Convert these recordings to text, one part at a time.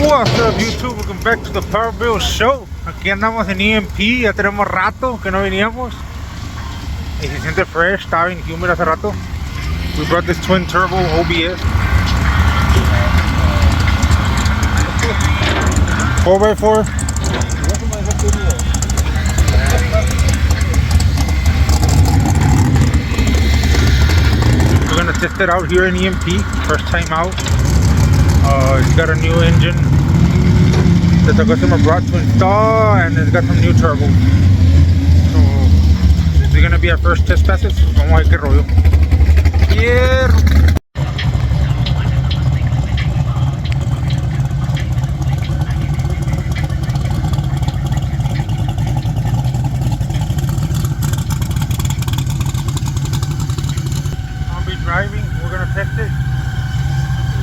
What's up YouTube? Welcome back to the Power Bill Show. Aquí andamos en EMP, ya tenemos rato que no veníamos. Y se siente fresh, estaba bien humid hace rato. We brought this twin turbo OBS 4x4. We're gonna test it out here in EMP, first time out. It's got a new engine that the customer brought to install, and it's got some new turbo. So this is gonna be our first test passes. Vamos a ver qué rollo. Yeah. I'll be driving. We're gonna test it.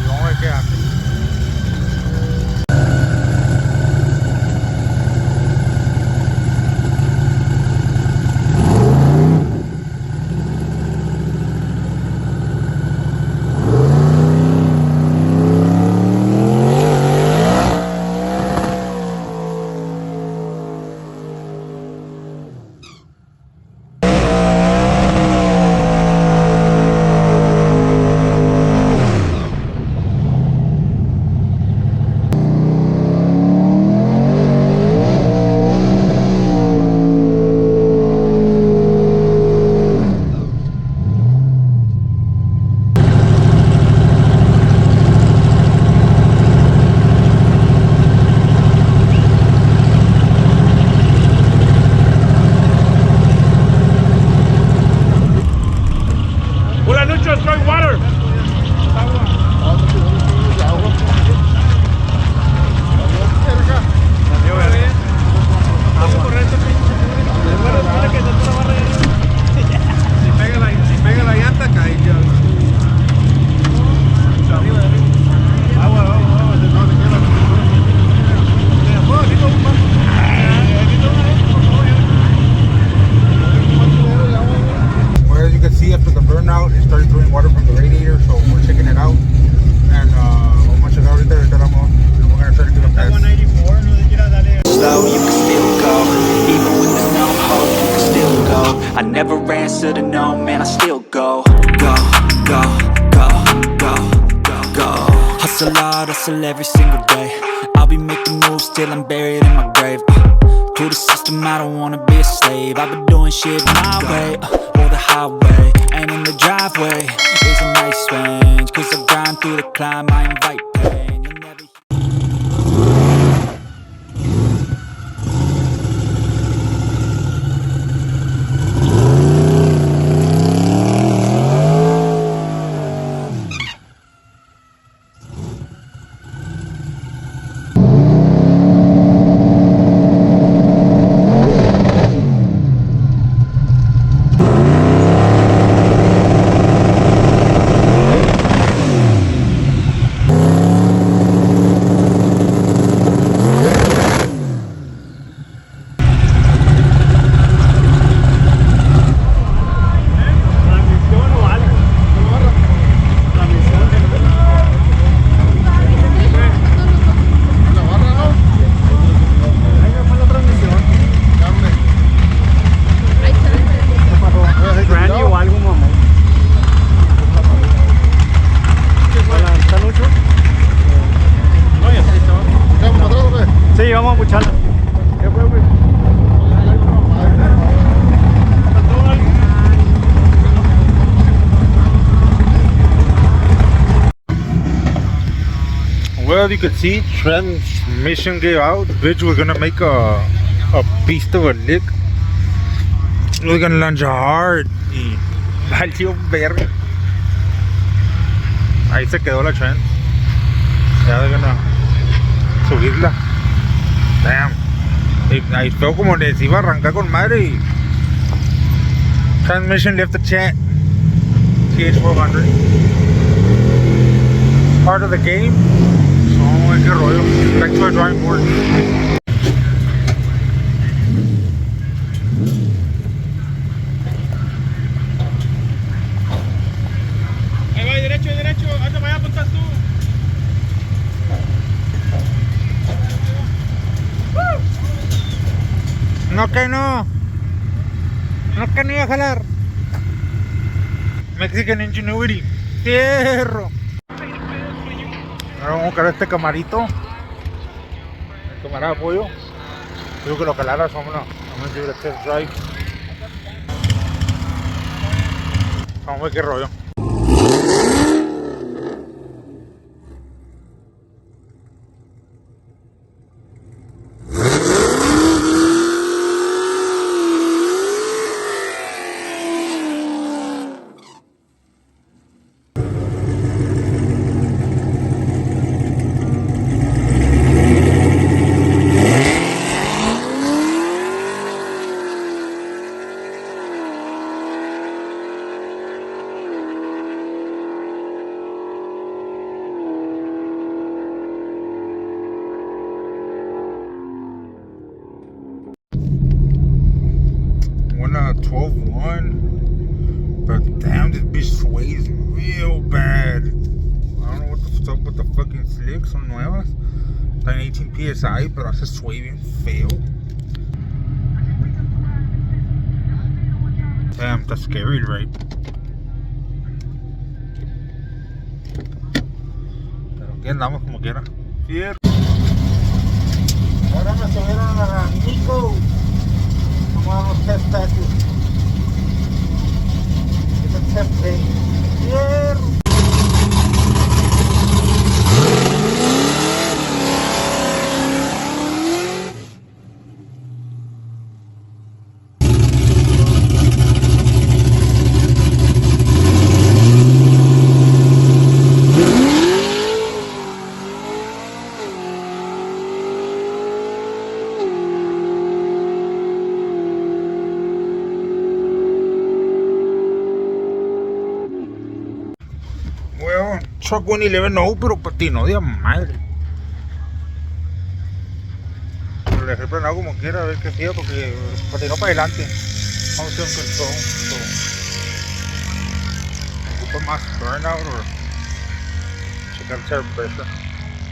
Vamos a ver qué hace. I never answer to no, man, I still go. Go, go, go, go, go, go. Hustle hard, hustle every single day. I'll be making moves till I'm buried in my grave. To the system, I don't wanna be a slave. I've been doing shit my way, or the highway. And in the driveway is a nice range. Cause I grind through the climb, I invite pain. You'll never... Sí, vamos a pucharla. ¿Qué fue, güey? Well, you could see transmission gave out. Bitch was gonna make a beast of a lick. It was gonna lunge hard. Y valió verga. Ahí se quedó la trans. Ya they're gonna subirla. Damn. Ahí fue como les iba a arrancar con madre y transmission left the chat. TH400. Part of the game. So, qué rollo. Back to our drawing board. Ahí va, derecho, hazte para allá, apuntas tú. No que no. No que no iba a jalar. Mexican Ingenuity. Fierro. Ahora vamos a calar este camarito. El camarada de pollo. Creo que lo calara, so I'm gonna give it a test drive. Vamos a ver qué rollo. Went 12-1, but damn, this bitch sways real bad. I don't know what's up with the fucking slicks, son nuevas. Están 18 PSI, pero hace sway bien feo. Damn, that's scary, right? Pero aquí andamos como quiera. Fierro. Ahora me subieron a Nico. Vamos a los test patches. It's a test day. Fierro. Well, truck 111 pero patinó de madre. Pero le dejé frenado como quiera, a ver qué hacía, porque patinó para adelante. Vamos a hacer un control. Ocupa más burnout o checar tire pressure.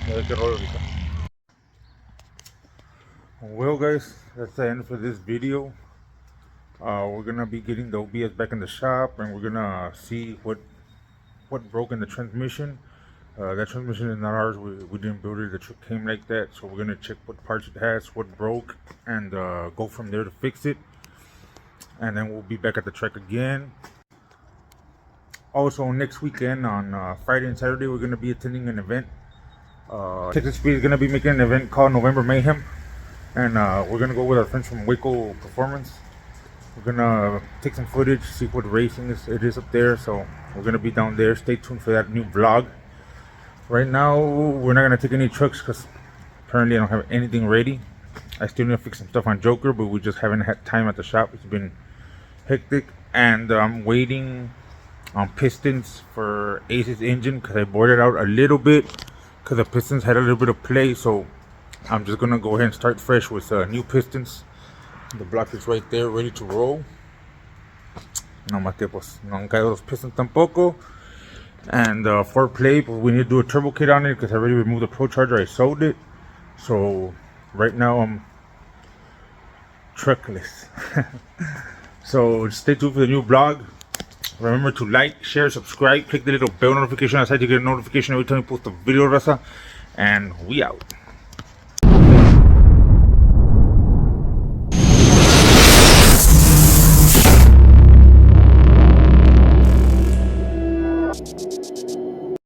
A ver qué rollo ahorita. Well guys, that's the end for this video. We're gonna be getting the OBS back in the shop, and we're gonna see what broke in the transmission. That transmission is not ours. We didn't build it. The truck came like that, so we're gonna check what parts it has, what broke, and go from there to fix it. And then we'll be back at the track again. Also, next weekend on Friday and Saturday, we're gonna be attending an event. Texas Speed is gonna be making an event called November Mayhem, and we're gonna go with our friends from Waco Performance. We're gonna take some footage, see what racing it is up there. So we're gonna be down there. Stay tuned for that new vlog. Right now, we're not gonna take any trucks because apparently I don't have anything ready. I still need to fix some stuff on Joker, but we just haven't had time at the shop. It's been hectic, and I'm waiting on pistons for Ace's engine because I bored it out a little bit because the pistons had a little bit of play. So I'm just gonna go ahead and start fresh with new pistons. The block is right there, ready to roll. No más que pues no han caído los pistons tampoco. And for play, but we need to do a turbo kit on it because I already removed the Pro Charger. I sold it. So right now I'm truckless. So stay tuned for the new vlog. Remember to like, share, subscribe, click the little bell notification outside to get a notification every time we post a video, raza. And we out.